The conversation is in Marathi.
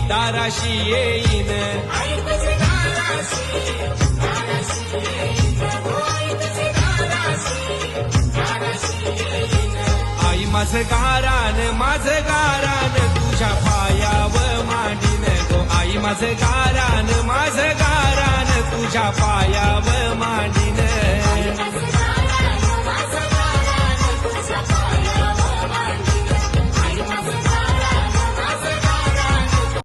दाराशी येईन आई माझं गारान तुझ्या पायावर मांडीन गो आई माझं गारान